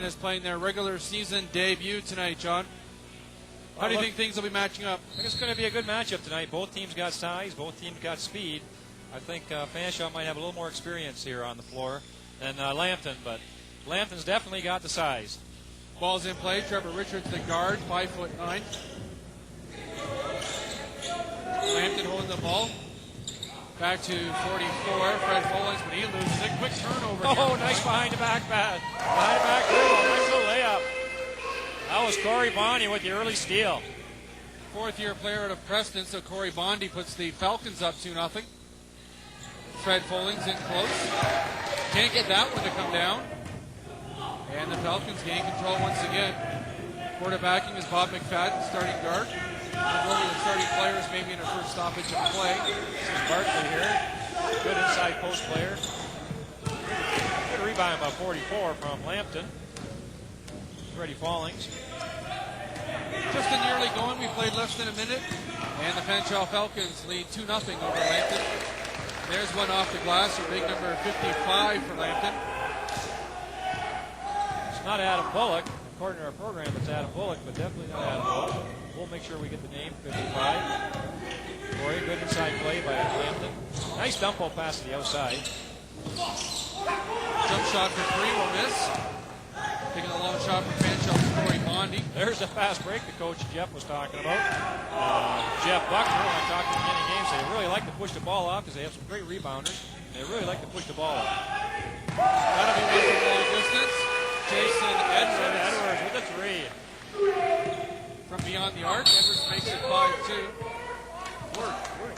Is playing their regular season debut tonight, John. How do you think things will be matching up? I think it's going to be a good matchup tonight. Both teams got size, both teams got speed. I think Fanshawe might have a little more experience here on the floor than Lambton, but Lambton's definitely got the size. Ball's in play. Trevor Richards, the guard, 5'9". Lambton holding the ball. Back to 44. Fred Follings, but he loses it. Quick turnover. Oh, nice behind the back pass. Behind the back dribble. Nice little layup. That was Corey Bondi with the early steal. Fourth-year player out of Preston, so Corey Bondi puts the Falcons up 2-0. Fred Follings in close. Can't get that one to come down. And the Falcons gain control once again. Quarterbacking is Bob McFadden, starting guard. One of the starting players maybe in her first stoppage of play. This is Barkley here. Good inside post player. Good rebound by 44 from Lambton. Freddie Follings. Just in the early going, we played less than a minute. And the Fanshawe Falcons lead 2-0 over Lambton. There's one off the glass, a big number 55 for Lambton. It's not Adam Bullock. According to our program, it's Adam Bullock, but definitely not Adam Bullock. We'll make sure we get the name, 55. Corey, good inside play by Lambton. Nice dump ball pass to the outside. Jump shot for three will miss. Taking a long shot from Fanshawe's Corey Bondi. There's the fast break the coach Jeff was talking about. Jeff Buckner, when I talked to him in the games, they really like to push the ball off because they have some great rebounders. They really like to push the ball off. That'll be one from long distance. Jason Edwards with a three. From beyond the arc, Edwards makes it 5-2. We're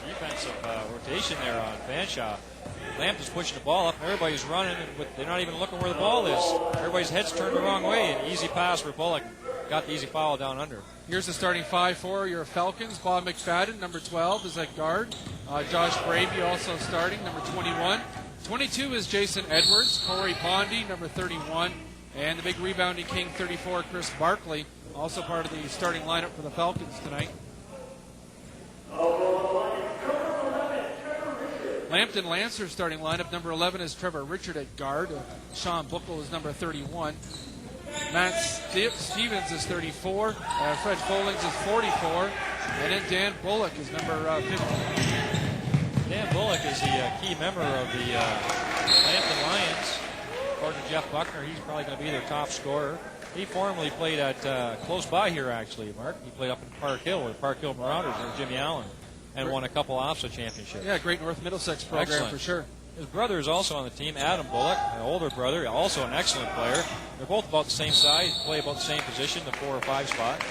defensive rotation there on Fanshawe. Lambton's pushing the ball up, and everybody's running, but they're not even looking where the ball is. Everybody's head's turned the wrong way. An easy pass for Bullock. Got the easy foul down under. Here's the starting five for your Falcons. Bob McFadden, number 12, is at guard. Josh Bravey also starting, number 21. 22 is Jason Edwards. Corey Bondi, number 31. And the big rebounding king, 34, Chris Barkley, also part of the starting lineup for the Falcons tonight. Lambton Lancers starting lineup. Number 11 is Trevor Richard at guard. Sean Buckle is number 31. Matt Stevens is 34. Fred Follings is 44. And then Dan Bullock is number 50. Dan Bullock is the key member of the Lambton Lions. According to Jeff Buckner, he's probably going to be their top scorer. He formerly played at close by here, actually, Mark. He played up in Park Hill with Park Hill Marauders and Jimmy Allen, and won a couple OFSA championships. Yeah, great North Middlesex program. Excellent. For sure. His brother is also on the team, Adam Bullock, an older brother, also an excellent player. They're both about the same size, play about the same position, the 4 or 5 spot.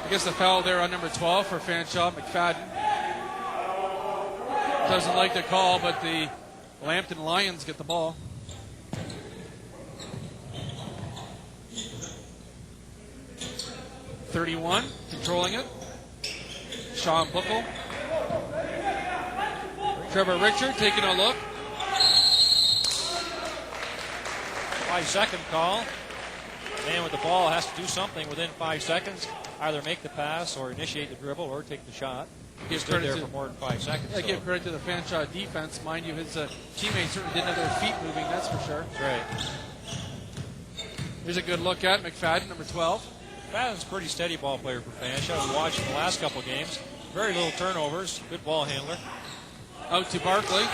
I guess the foul there on number 12 for Fanshawe, McFadden. Doesn't like the call, but the Lambton Lions get the ball. .31, controlling it. Sean Buckle. Trevor Richard taking a look. 5-second call. Man with the ball has to do something within 5 seconds. Either make the pass or initiate the dribble or take the shot. He stood there for more than 5 seconds. I give credit to the Fanshawe defense. Mind you, his teammates certainly didn't have their feet moving, that's for sure. That's right. Here's a good look at McFadden, number 12. McFadden's a pretty steady ball player for Fanshawe. We watched the last couple games. Very little turnovers. Good ball handler. Out to Barkley.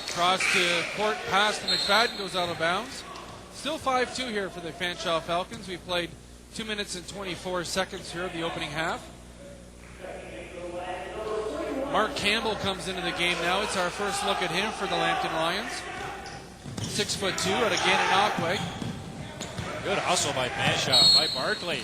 Cross to court pass to McFadden. Goes out of bounds. Still 5-2 here for the Fanshawe Falcons. We played 2 minutes and 24 seconds here of the opening half. Mark Campbell comes into the game now. It's our first look at him for the Lambton Lions. 6'2" out of Gananoque. Good hustle by Fanshawe, by Barkley.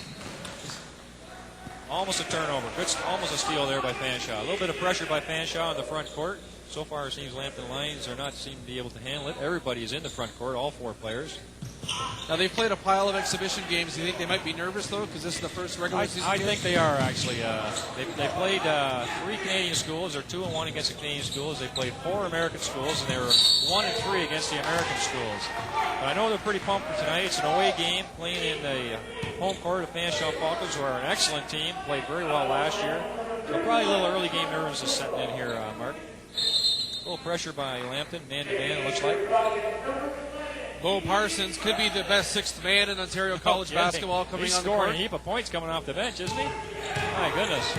Almost a turnover. Good, almost a steal there by Fanshawe. A little bit of pressure by Fanshawe in the front court. So far it seems Lambton Lions are not seem to be able to handle it. Everybody is in the front court, all 4 players. Now they've played a pile of exhibition games. Do you think they might be nervous though, because this is the first regular season game? I think they are actually. They played 3 Canadian schools. They're 2-1 against the Canadian schools. They played 4 American schools, and they were 1-3 against the American schools. But I know they're pretty pumped for tonight. It's an away game, playing in the home court of Fanshawe Falcons, who are an excellent team. Played very well last year. So probably a little early game nerves is setting in here, Mark. A little pressure by Lambton, man-to-man, it looks like. Bo Parsons could be the best sixth man in Ontario college basketball coming he's on the scoring court. a heap of points coming off the bench, isn't he? My goodness.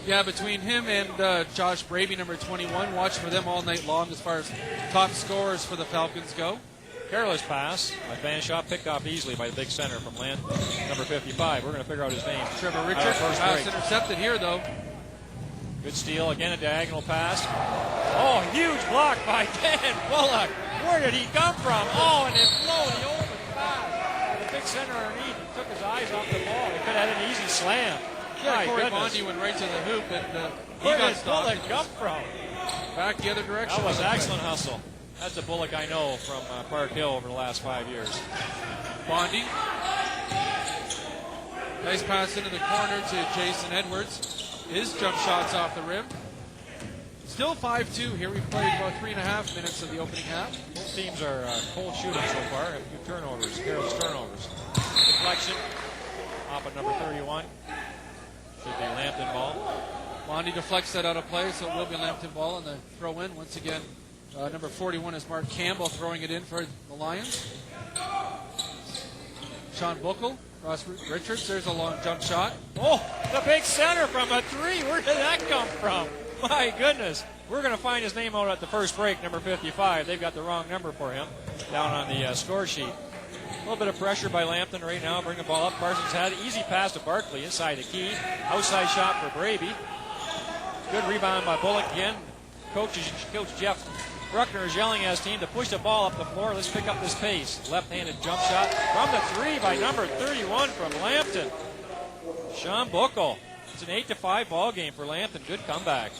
Yeah, between him and Josh Braby, number 21, watch for them all night long as far as top scorers for the Falcons go. Careless pass by Fanshawe, picked off easily by the big center from Lambton, number 55. We're going to figure out his name. Trevor Richards, pass intercepted here, though. Good steal, again a diagonal pass. Oh, huge block by Dan Bullock. Where did he come from? Oh, and it flowed, the open pass. The big center underneath, he took his eyes off the ball. He could have had an easy slam. Yeah, Corey Bondi went right to the hoop, and he Where got did stopped. Bullock come from? Back the other direction. That was excellent hustle. That's the Bullock I know from Park Hill over the last 5 years. Bondi. Nice pass into the corner to Jason Edwards. His jump shot's off the rim. Still 5-2 here. We've played about 3.5 minutes of the opening half. Both teams are cold shooting so far. A few turnovers, careless turnovers. Deflection off at number 31. Should be Lambton ball. Bondi deflects that out of play, so it will be Lambton ball on the throw in. Once again, number 41 is Mark Campbell throwing it in for the Lions. Sean Buckle, Ross Richards, there's a long jump shot. Oh, the big center from a three. Where did that come from? My goodness. We're going to find his name out at the first break, number 55. They've got the wrong number for him down on the score sheet. A little bit of pressure by Lambton right now. Bring the ball up. Parsons had easy pass to Barkley inside the key. Outside shot for Braby. Good rebound by Bullock again. Coach Jeff Bruckner is yelling at his team to push the ball up the floor. Let's pick up this pace. Left-handed jump shot from the three by number 31 from Lambton. Sean Buckle. It's an 8-5 ball game for Lambton. Good comeback.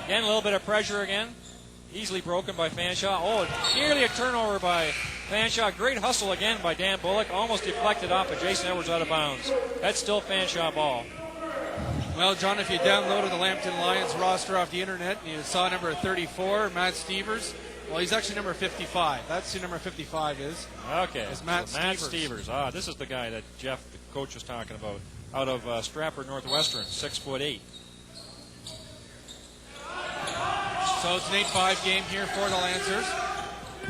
Again, a little bit of pressure again. Easily broken by Fanshawe. Oh, nearly a turnover by Fanshawe. Great hustle again by Dan Bullock. Almost deflected off of Jason Edwards out of bounds. That's still Fanshawe ball. Well, John, if you downloaded the Lambton Lions roster off the internet, you saw number 34, Matt Stevers. Well, he's actually number 55. That's who number 55 is. Okay. It's Matt Stevers. Ah, this is the guy that Jeff, the coach, was talking about. Out of Stratford Northwestern, 6'8". So it's an 8-5 game here for the Lancers.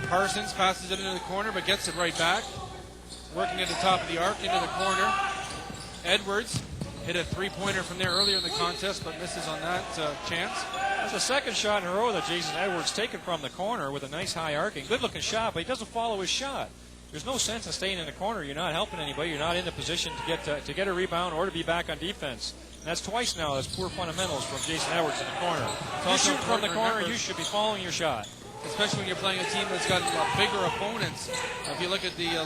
Parsons passes it into the corner, but gets it right back. Working at the top of the arc into the corner. Edwards hit a three-pointer from there earlier in the contest, but misses on that chance. That's the second shot in a row that Jason Edwards taken from the corner with a nice high arcing. Good-looking shot, but he doesn't follow his shot. There's no sense in staying in the corner. You're not helping anybody. You're not in the position to get a rebound or to be back on defense. And that's twice now. That's poor fundamentals from Jason Edwards in the corner. If you shoot from the corner, you should be following your shot. Especially when you're playing a team that's got bigger opponents. If you look at the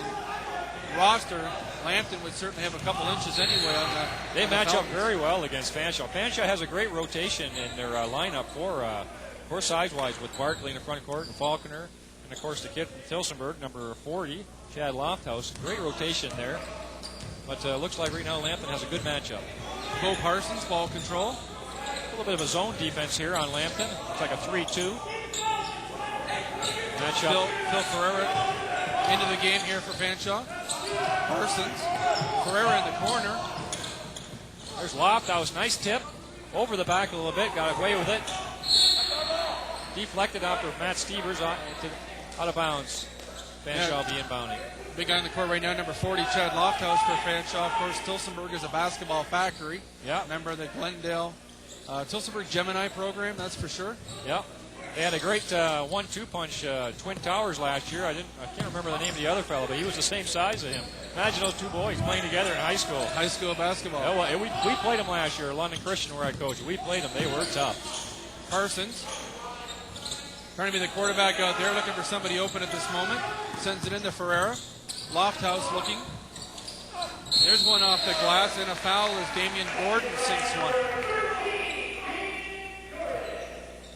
roster, Lambton would certainly have a couple inches anyway on that. They match up very well against Fanshawe. Fanshawe has a great rotation in their lineup for size-wise with Barkley in the front court and Faulkner. And, of course, the kid from Tilsonburg, number 40, Chad Lofthouse. Great rotation there. But looks like right now Lambton has a good matchup. Bo Parsons, ball control. A little bit of a zone defense here on Lambton. It's like a 3-2. Matchup. Phil Ferreira into the game here for Fanshawe. Parsons. Ferreira in the corner. There's Lofthouse. Nice tip. Over the back a little bit. Got away with it. Deflected after Matt Stevers out of bounds. Fanshawe will be inbounding. Big guy in the court right now, number 40, Chad Lofthouse for Fanshawe. Of course, Tilsonburg is a basketball factory. Yeah. Member of the Glendale Tilsonburg Gemini program, that's for sure. Yeah. They had a great 1-2 punch, Twin Towers last year. I can't remember the name of the other fellow, but he was the same size as him. Imagine those two boys playing together in high school. High school basketball. Yeah, well, we played them last year, London Christian, where I coached. We played them. They were tough. Parsons trying to be the quarterback out there, looking for somebody open at this moment. Sends it into Ferreira. Lofthouse looking. There's one off the glass, and a foul as Damian Gordon sinks one.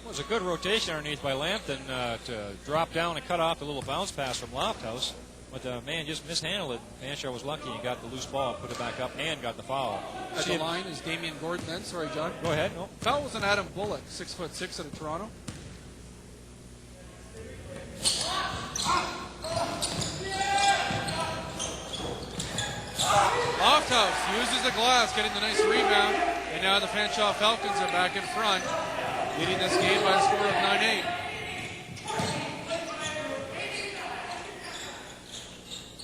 It was a good rotation underneath by Lambton to drop down and cut off a little bounce pass from Lofthouse. But the man just mishandled it. Fanshawe was lucky and got the loose ball, put it back up, and got the foul. At the line is Damian Gordon then. Sorry, John. Go ahead. No. Foul was an Adam Bullock, 6'6" out of Toronto. Lofthouse uses the glass, getting the nice rebound. And now the Fanshawe Falcons are back in front, leading this game by a score of 9-8.